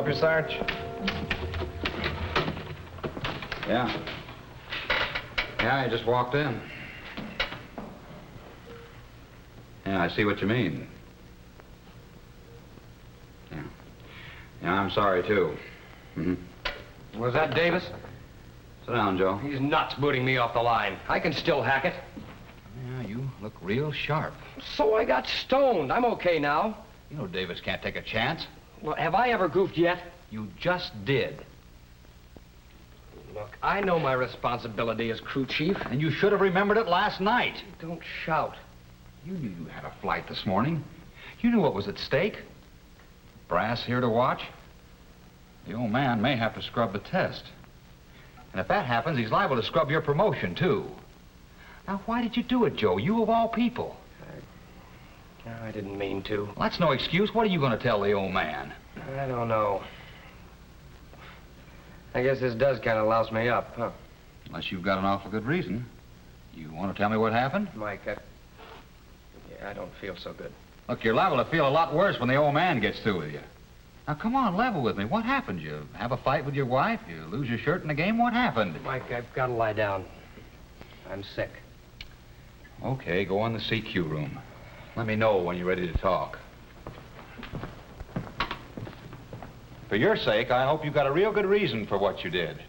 help you, Sarge? Yeah. Yeah, I just walked in. Yeah, I see what you mean. Yeah. Yeah, I'm sorry, too. Mm-hmm. Was that Davis? Sit down, Joe. He's nuts booting me off the line. I can still hack it. Yeah, you look real sharp. So I got stoned. I'm okay now. You know Davis can't take a chance. Well, have I ever goofed yet? You just did. Look, I know my responsibility as crew chief. And you should have remembered it last night. Don't shout. You knew you had a flight this morning. You knew what was at stake. Brass here to watch. The old man may have to scrub the test. And if that happens, he's liable to scrub your promotion, too. Now, why did you do it, Joe? You of all people. I didn't mean to. Well, that's no excuse. What are you going to tell the old man? I don't know. I guess this does kind of louse me up, huh? Unless you've got an awful good reason. You want to tell me what happened? Mike, I don't feel so good. Look, you're liable to feel a lot worse when the old man gets through with you. Now, come on, level with me. What happened? You have a fight with your wife? You lose your shirt in the game? What happened? Mike, I've got to lie down. I'm sick. Okay, go in the CQ room. Let me know when you're ready to talk. For your sake, I hope you've got a real good reason for what you did.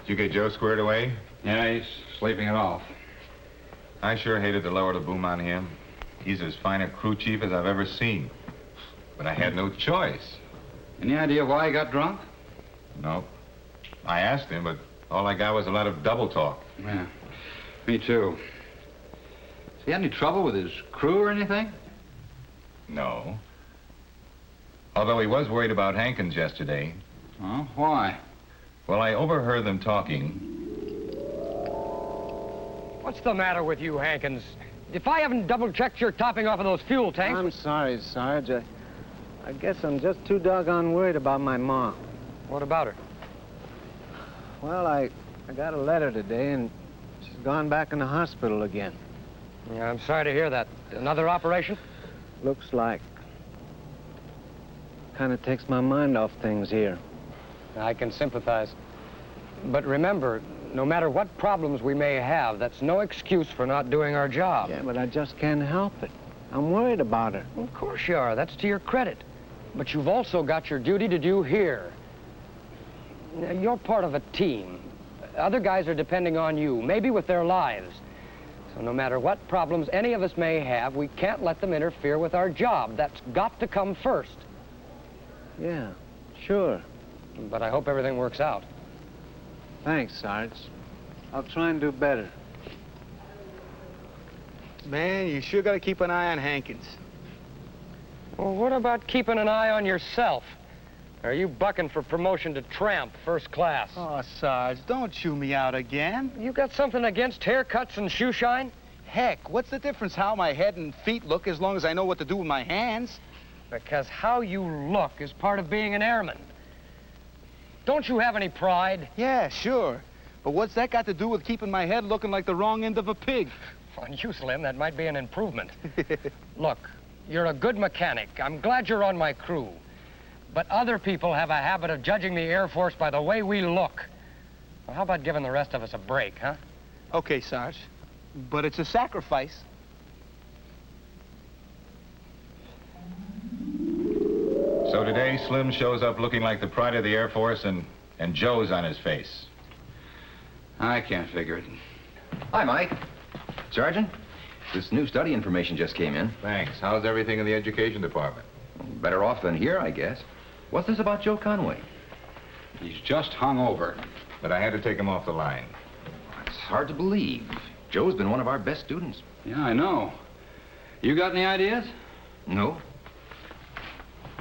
Did you get Joe squared away? Yeah, he's sleeping it off. I sure hated to lower the boom on him. He's as fine a crew chief as I've ever seen. But I had no choice. Any idea why he got drunk? Nope. I asked him, but all I got was a lot of double talk. Yeah, me too. Has he had any trouble with his crew or anything? No. Although he was worried about Hankins yesterday. Oh, why? Well, I overheard them talking. What's the matter with you, Hankins? If I haven't double-checked your topping off of those fuel tanks... I'm sorry, Sarge. I guess I'm just too doggone worried about my mom. What about her? Well, I got a letter today, and she's gone back in the hospital again. Yeah, I'm sorry to hear that. Another operation? Looks like. Kind of takes my mind off things here. I can sympathize. But remember, no matter what problems we may have, that's no excuse for not doing our job. Yeah, but I just can't help it. I'm worried about her. Well, of course you are. That's to your credit. But you've also got your duty to do here. Now, you're part of a team. Other guys are depending on you, maybe with their lives. So no matter what problems any of us may have, we can't let them interfere with our job. That's got to come first. Yeah, sure. But I hope everything works out. Thanks, Sarge. I'll try and do better. Man, you sure got to keep an eye on Hankins. Well, what about keeping an eye on yourself? Are you bucking for promotion to tramp, first class? Oh, Sarge, don't chew me out again. You got something against haircuts and shoe shine? Heck, what's the difference how my head and feet look as long as I know what to do with my hands? Because how you look is part of being an airman. Don't you have any pride? Yeah, sure. But what's that got to do with keeping my head looking like the wrong end of a pig? On you, Slim, that might be an improvement. Look, you're a good mechanic. I'm glad you're on my crew. But other people have a habit of judging the Air Force by the way we look. Well, how about giving the rest of us a break, huh? Okay, Sarge. But it's a sacrifice. So today, Slim shows up looking like the pride of the Air Force, and Joe's on his face. I can't figure it. Hi, Mike. Sergeant, this new study information just came in. Thanks. How's everything in the education department? Better off than here, I guess. What's this about Joe Conway? He's just hung over. But I had to take him off the line. It's hard to believe. Joe's been one of our best students. Yeah, I know. You got any ideas? No.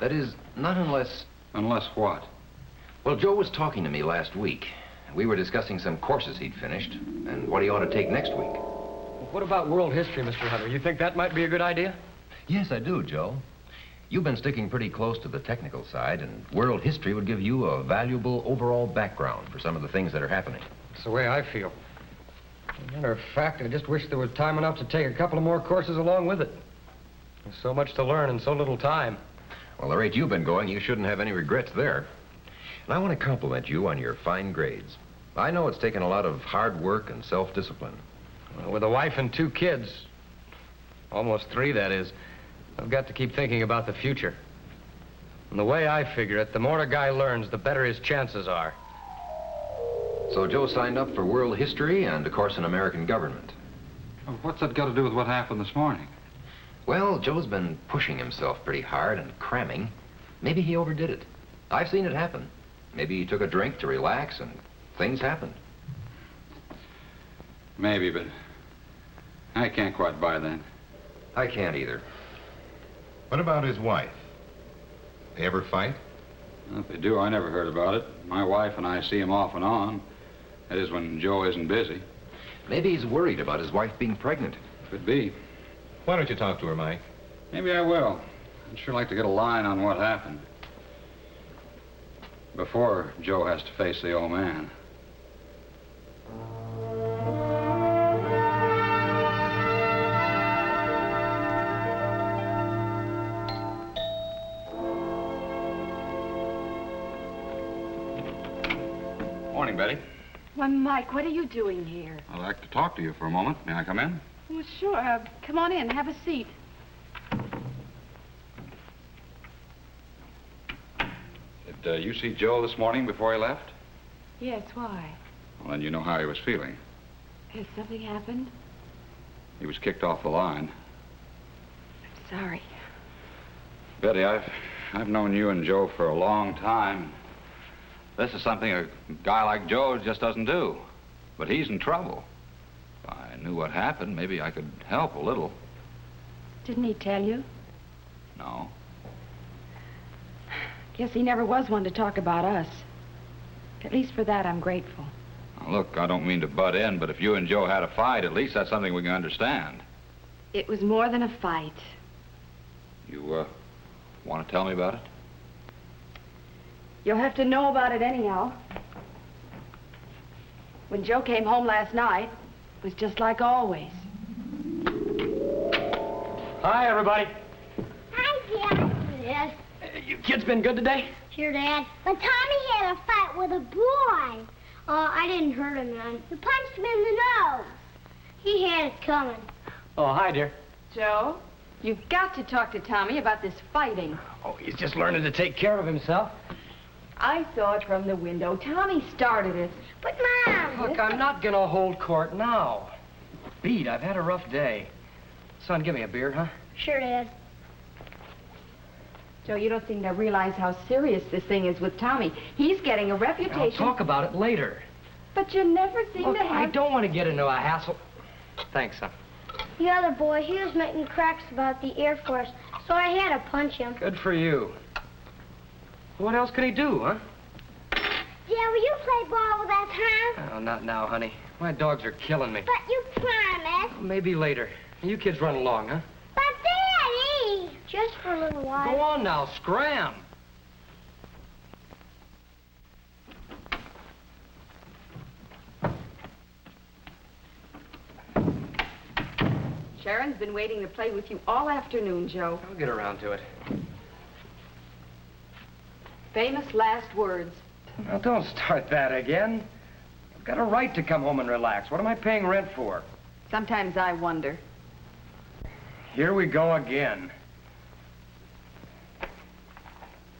That is, not unless... Unless what? Well, Joe was talking to me last week. We were discussing some courses he'd finished and what he ought to take next week. Well, what about world history, Mr. Hunter? You think that might be a good idea? Yes, I do, Joe. You've been sticking pretty close to the technical side, and world history would give you a valuable overall background for some of the things that are happening. That's the way I feel. As a matter of fact, I just wish there was time enough to take a couple of more courses along with it. There's so much to learn in so little time. Well, the rate you've been going, you shouldn't have any regrets there. And I want to compliment you on your fine grades. I know it's taken a lot of hard work and self-discipline. Well, with a wife and 2 kids, almost 3, that is, I've got to keep thinking about the future. And the way I figure it, the more a guy learns, the better his chances are. So Joe signed up for world history and, of course, in American government. Well, what's that got to do with what happened this morning? Well, Joe's been pushing himself pretty hard and cramming. Maybe he overdid it. I've seen it happen. Maybe he took a drink to relax and things happened. Maybe, but I can't quite buy that. I can't either. What about his wife? They ever fight? Well, if they do, I never heard about it. My wife and I see him off and on. That is when Joe isn't busy. Maybe he's worried about his wife being pregnant. Could be. Why don't you talk to her, Mike? Maybe I will. I'd sure like to get a line on what happened. Before Joe has to face the old man. Morning, Betty. Why, Mike, what are you doing here? I'd like to talk to you for a moment. May I come in? Well, sure. Come on in. Have a seat. Did you see Joe this morning before he left? Yes, why? Well, then you know how he was feeling. Has something happened? He was kicked off the line. I'm sorry. Betty, I've known you and Joe for a long time. This is something a guy like Joe just doesn't do. But he's in trouble. If I knew what happened, maybe I could help a little. Didn't he tell you? No. Guess he never was one to talk about us. At least for that, I'm grateful. Now, look, I don't mean to butt in, but if you and Joe had a fight, at least that's something we can understand. It was more than a fight. You, want to tell me about it? You'll have to know about it anyhow. When Joe came home last night, it was just like always. Hi, everybody. Hi, Dad. Yes. You kids been good today? Sure, Dad. But Tommy had a fight with a boy. I didn't hurt him none. You punched him in the nose. He had it coming. Oh, hi, dear. Joe, you've got to talk to Tommy about this fighting. Oh, he's just learning to take care of himself. I saw it from the window. Tommy started it. But, Mom... Look, I'm not gonna hold court now. Beat, I've had a rough day. Son, give me a beer, huh? Sure, Dad. Joe, you don't seem to realize how serious this thing is with Tommy. He's getting a reputation. I'll talk about it later. But you never seem Look, to have... I don't want to get into a hassle. Thanks, son. The other boy, he was making cracks about the Air Force, so I had to punch him. Good for you. What else could he do, huh? Yeah, will you play ball with us, huh? Oh, not now, honey. My dogs are killing me. But you promised. Maybe later. You kids run along, huh? But, Daddy! Just for a little while. Go on now, scram. Sharon's been waiting to play with you all afternoon, Joe. I'll get around to it. Famous last words. Now, don't start that again. I've got a right to come home and relax. What am I paying rent for? Sometimes I wonder. Here we go again.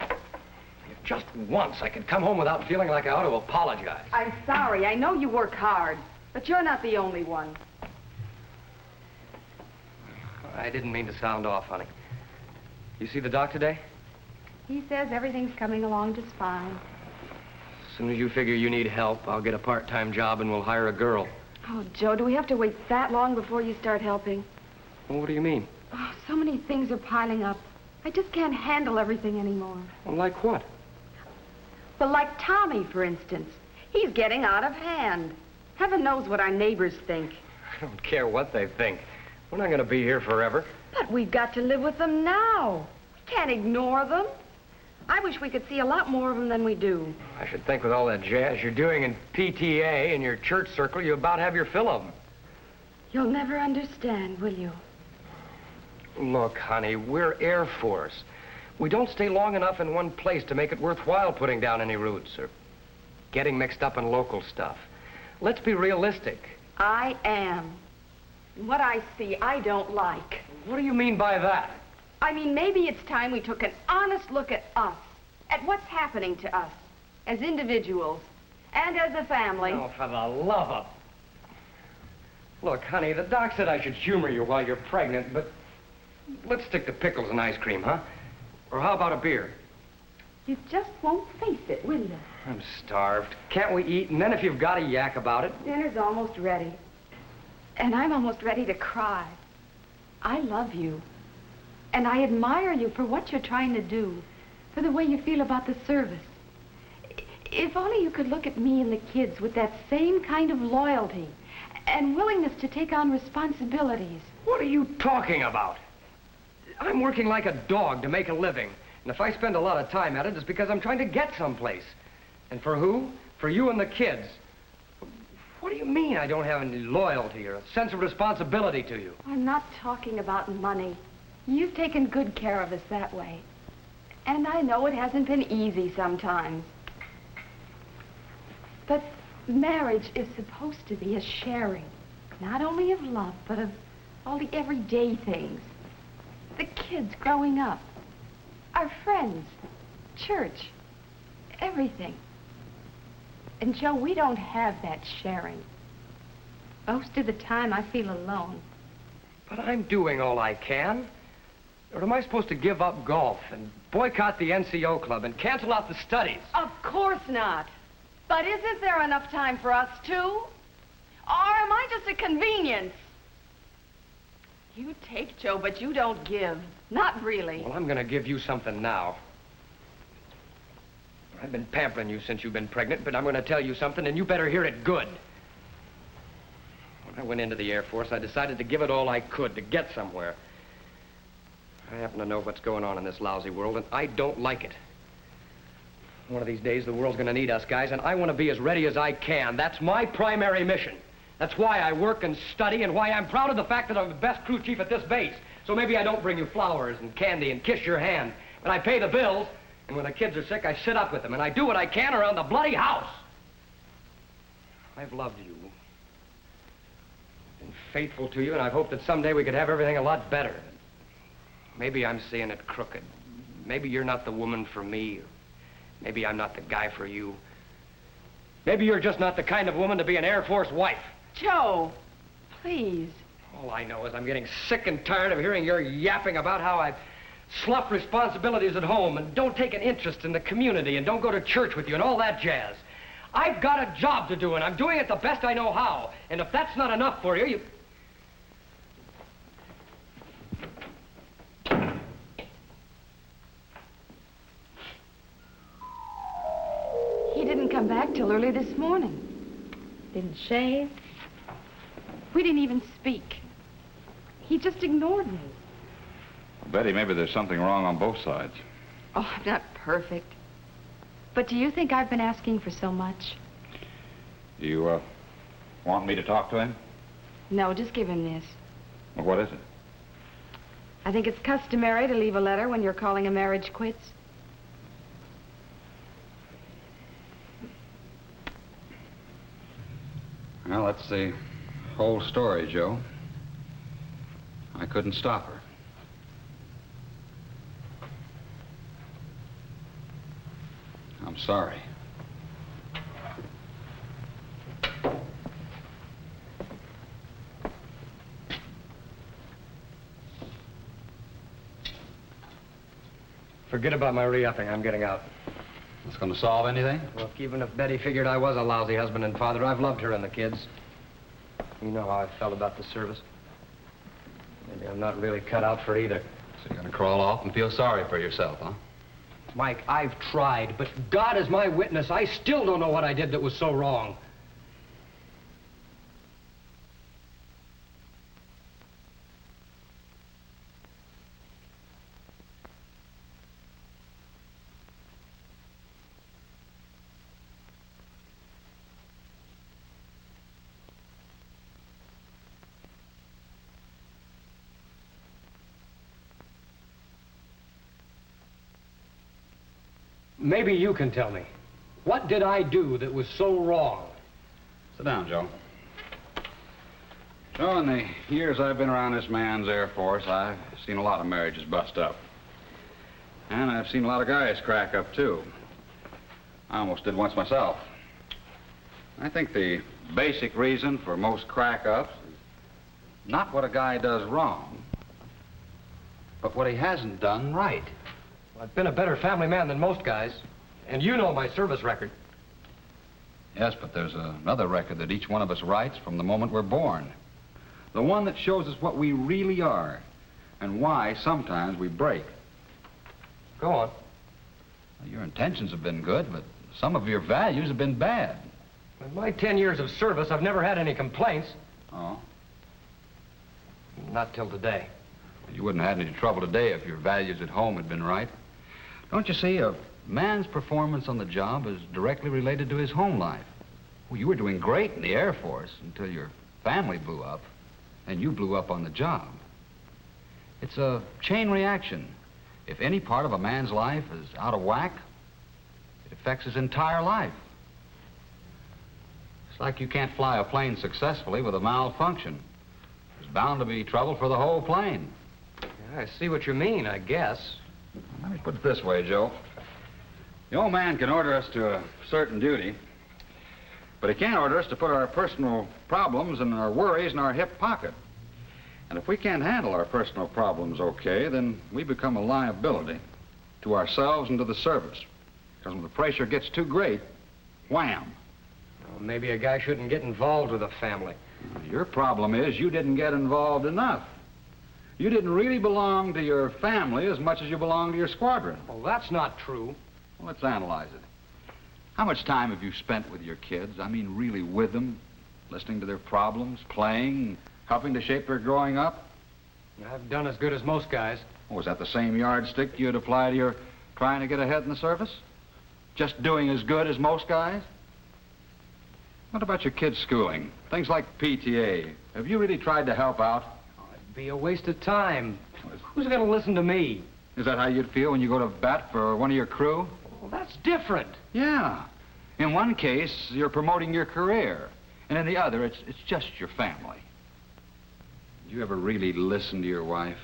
If just once I could come home without feeling like I ought to apologize. I'm sorry. I know you work hard, but you're not the only one. I didn't mean to sound off, honey. You see the doc today? He says everything's coming along just fine. As soon as you figure you need help, I'll get a part-time job and we'll hire a girl. Oh, Joe, do we have to wait that long before you start helping? Well, what do you mean? Oh, so many things are piling up. I just can't handle everything anymore. Well, like what? Well, like Tommy, for instance. He's getting out of hand. Heaven knows what our neighbors think. I don't care what they think. We're not going to be here forever. But we've got to live with them now. We can't ignore them. I wish we could see a lot more of them than we do. I should think with all that jazz you're doing in PTA and your church circle, you about have your fill of them. You'll never understand, will you? Look, honey, we're Air Force. We don't stay long enough in one place to make it worthwhile putting down any roots or getting mixed up in local stuff. Let's be realistic. I am. What I see, I don't like. What do you mean by that? I mean, maybe it's time we took an honest look at us, at what's happening to us, as individuals, and as a family. Oh, for the love of... Look, honey, the doc said I should humor you while you're pregnant, but let's stick to pickles and ice cream, huh? Or how about a beer? You just won't face it, will you? I'm starved. Can't we eat? And then if you've got to yak about it... Dinner's almost ready. And I'm almost ready to cry. I love you. And I admire you for what you're trying to do, for the way you feel about the service. If only you could look at me and the kids with that same kind of loyalty and willingness to take on responsibilities. What are you talking about? I'm working like a dog to make a living. And if I spend a lot of time at it, it's because I'm trying to get someplace. And for who? For you and the kids. What do you mean I don't have any loyalty or a sense of responsibility to you? I'm not talking about money. You've taken good care of us that way. And I know it hasn't been easy sometimes. But marriage is supposed to be a sharing, not only of love, but of all the everyday things. The kids growing up, our friends, church, everything. And Joe, we don't have that sharing. Most of the time I feel alone. But I'm doing all I can. Or am I supposed to give up golf and boycott the NCO club and cancel out the studies? Of course not. But isn't there enough time for us, too? Or am I just a convenience? You take, Joe, but you don't give. Not really. Well, I'm going to give you something now. I've been pampering you since you've been pregnant, but I'm going to tell you something, and you better hear it good. When I went into the Air Force, I decided to give it all I could to get somewhere. I happen to know what's going on in this lousy world, and I don't like it. One of these days, the world's going to need us guys, and I want to be as ready as I can. That's my primary mission. That's why I work and study, and why I'm proud of the fact that I'm the best crew chief at this base. So maybe I don't bring you flowers and candy and kiss your hand, but I pay the bills, and when the kids are sick, I sit up with them, and I do what I can around the bloody house. I've loved you. Been faithful to you, and I've hoped that someday we could have everything a lot better. Maybe I'm seeing it crooked. Maybe you're not the woman for me. Or maybe I'm not the guy for you. Maybe you're just not the kind of woman to be an Air Force wife. Joe, please. All I know is I'm getting sick and tired of hearing your yapping about how I slough responsibilities at home and don't take an interest in the community and don't go to church with you and all that jazz. I've got a job to do, and I'm doing it the best I know how. And if that's not enough for you, He didn't come back till early this morning. Didn't shave. We didn't even speak. He just ignored me. Betty, maybe there's something wrong on both sides. Oh, I'm not perfect. But do you think I've been asking for so much? Do you, want me to talk to him? No, just give him this. Well, what is it? I think it's customary to leave a letter when you're calling a marriage quits. Well, that's the whole story, Joe. I couldn't stop her. I'm sorry. forget about my re-upping. I'm getting out. It's going to solve anything? Look, even if Betty figured I was a lousy husband and father, I've loved her and the kids. You know how I felt about the service. Maybe I'm not really cut out for either. So you're going to crawl off and feel sorry for yourself, huh? Mike, I've tried, but God is my witness. I still don't know what I did that was so wrong. Maybe you can tell me. What did I do that was so wrong? Sit down, Joe. So, in the years I've been around this man's Air Force, I've seen a lot of marriages bust up. And I've seen a lot of guys crack up, too. I almost did once myself. I think the basic reason for most crack-ups is not what a guy does wrong, but what he hasn't done right. I've been a better family man than most guys, and you know my service record. Yes, but there's another record that each one of us writes from the moment we're born. The one that shows us what we really are and why sometimes we break. Go on. Well, your intentions have been good, but some of your values have been bad. In my 10 years of service, I've never had any complaints. Oh? Not till today. You wouldn't have had any trouble today if your values at home had been right. Don't you see, a man's performance on the job is directly related to his home life. Well, you were doing great in the Air Force until your family blew up, and you blew up on the job. It's a chain reaction. If any part of a man's life is out of whack, it affects his entire life. It's like you can't fly a plane successfully with a malfunction. There's bound to be trouble for the whole plane. Yeah, I see what you mean, I guess. Let me put it this way, Joe. The old man can order us to a certain duty, but he can't order us to put our personal problems and our worries in our hip pocket. And if we can't handle our personal problems okay, then we become a liability to ourselves and to the service. Because when the pressure gets too great, wham. Well, maybe a guy shouldn't get involved with a family. Your problem is you didn't get involved enough. You didn't really belong to your family as much as you belong to your squadron. Well, that's not true. Well, let's analyze it. How much time have you spent with your kids? I mean, really with them, listening to their problems, playing, helping to shape their growing up? I've done as good as most guys. Oh, was that the same yardstick you'd apply to your trying to get ahead in the service? Just doing as good as most guys? What about your kids' schooling? Things like PTA. Have you really tried to help out? Oh, it'd be a waste of time. Who's going to listen to me? Is that how you'd feel when you go to bat for one of your crew? Well, that's different. Yeah. In one case, you're promoting your career. And in the other, it's just your family. Do you ever really listen to your wife?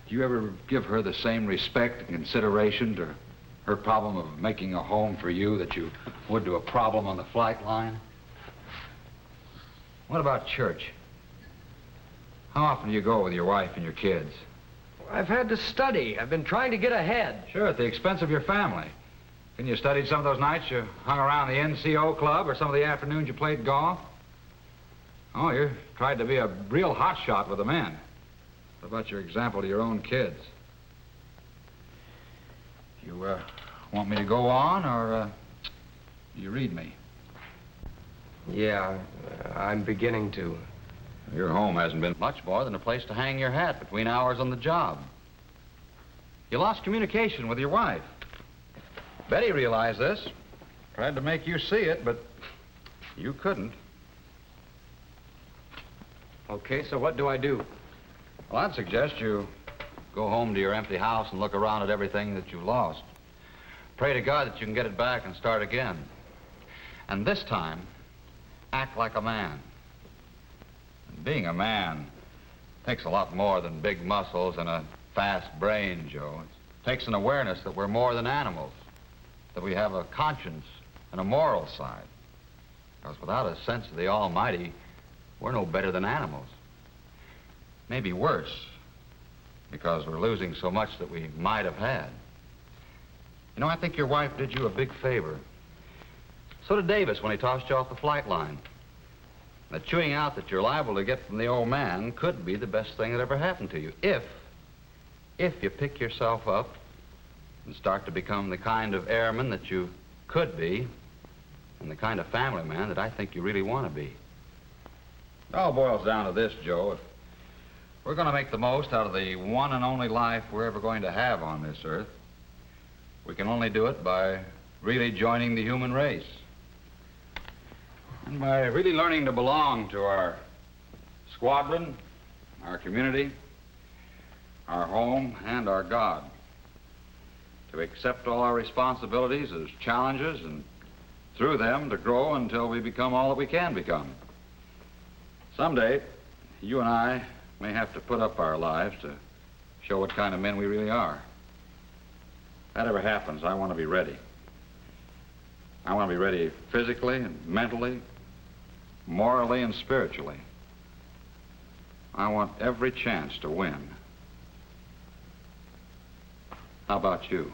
Do you ever give her the same respect and consideration to her problem of making a home for you that you would to a problem on the flight line? What about church? How often do you go with your wife and your kids? I've had to study. I've been trying to get ahead. Sure, at the expense of your family. Can you studied some of those nights you hung around the NCO club or some of the afternoons you played golf? Oh, you tried to be a real hotshot with the men. What about your example to your own kids? You want me to go on, or do you read me? Yeah, I'm beginning to. Your home hasn't been much more than a place to hang your hat between hours on the job. You lost communication with your wife. Betty realized this. Tried to make you see it, but you couldn't. Okay, so what do I do? Well, I'd suggest you go home to your empty house and look around at everything that you've lost. Pray to God that you can get it back and start again. And this time, act like a man. And being a man takes a lot more than big muscles and a fast brain, Joe. It takes an awareness that we're more than animals, that we have a conscience and a moral side. Because without a sense of the Almighty, we're no better than animals. Maybe worse, because we're losing so much that we might have had. You know, I think your wife did you a big favor. So did Davis when he tossed you off the flight line. The chewing out that you're liable to get from the old man could be the best thing that ever happened to you, if you pick yourself up and start to become the kind of airman that you could be and the kind of family man that I think you really want to be. It all boils down to this, Joe. If we're going to make the most out of the one and only life we're ever going to have on this earth, we can only do it by really joining the human race. And by really learning to belong to our squadron, our community, our home, and our God. to accept all our responsibilities as challenges and through them to grow until we become all that we can become. Someday, you and I may have to put up our lives to show what kind of men we really are. If that ever happens, I want to be ready. I want to be ready physically and mentally, morally and spiritually. I want every chance to win. How about you?